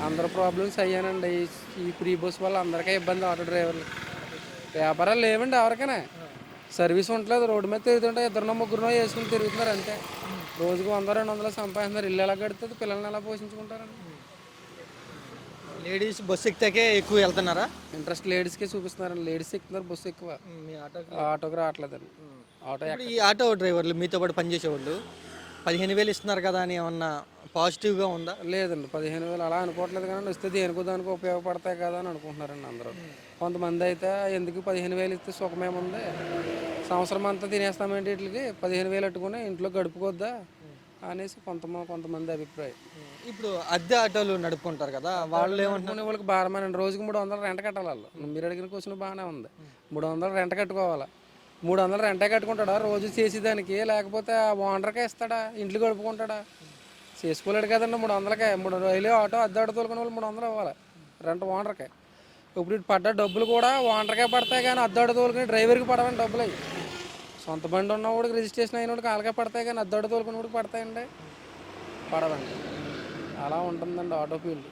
అందరు ప్రాబ్లమ్స్ అయ్యానండి. ఈ ఫ్రీ బస్ వల్ల అందరికీ ఇబ్బంది ఆటో డ్రైవర్లు. వ్యాపారాలు లేవండి ఎవరికైనా. సర్వీస్ ఉండలేదు. రోడ్డు మీద తిరుగుతుంటే ఇద్దరినో ముగ్గురునో వేసుకుని తిరుగుతున్నారు అంతే. రోజుకు 100, 200 సంపాదిస్తున్నారు. ఇల్లు ఎలా గడుతుంది? పిల్లల్ని ఎలా పోషించుకుంటారండి? లేడీస్ బస్సు ఎక్కితే ఎక్కువ వెళ్తున్నారా? ఇంట్రెస్ట్ లేడీస్కే చూపిస్తున్నారండి. లేడీస్ ఎక్కుతున్నారు, బస్సు ఎక్కువ. మీ ఆటోకి ఆటోకి రావట్లేదండి. ఆటో ఇప్పుడు ఈ ఆటో డ్రైవర్లు మీతో పాటు పనిచేసేవాళ్ళు 15,000 ఇస్తున్నారు కదా అని ఏమన్నా పాజిటివ్గా ఉందా? లేదండి. 15,000 అలా అనుకోవట్లేదు కానీ వస్తే దేనికో దానికి ఉపయోగపడతాయి కదా అని అనుకుంటున్నారండి అందరూ. కొంతమంది అయితే ఎందుకు 15,000 ఇస్తే సుఖమేముంది, సంవత్సరం అంతా తినేస్తామేంటి వీటికి, 15,000 పెట్టుకుని ఇంట్లో గడుపుకోద్దా అనేసి కొంతమంది అభిప్రాయం. ఇప్పుడు అద్దె ఆటోలు నడుపుకుంటారు కదా, వాళ్ళు ఏమంటున్నారు? అనుకునే వాళ్ళకి భారమేనండి. రోజుకి 300 రెంట్ కట్టాలి వాళ్ళు. మీరు అడిగిన క్వశ్చన్ బాగానే ఉంది. 300 రెంట్ కట్టుకోవాలి. 300 రెంటే కట్టుకుంటాడా రోజు చేసేదానికి? లేకపోతే ఆ ఓనర్కే ఇస్తాడా? ఇంట్లో గడుపుకుంటాడా? చేసుకోలేడు కదండి. 300కే 3 ఆటో అద్దె ఆటో తోలుకునే వాళ్ళు 300 ఇవ్వాలి రెంట్ ఓనర్కే. ఇప్పుడు ఇటు పడ్డ డబ్బులు కూడా ఓనర్కే పడతాయి కానీ అద్దె ఆటో తోలుకుని డ్రైవర్కి పడవండి డబ్బులు అవి. సొంత బండి ఉన్నవాడికి రిజిస్ట్రేషన్ అయినోడికి వాళ్ళకే పడతాయి కానీ అద్దె ఆటో తోలుకునేవాడికి పడతాయండి? పడవండి. అలా ఉంటుందండి ఆటో ఫీల్డ్.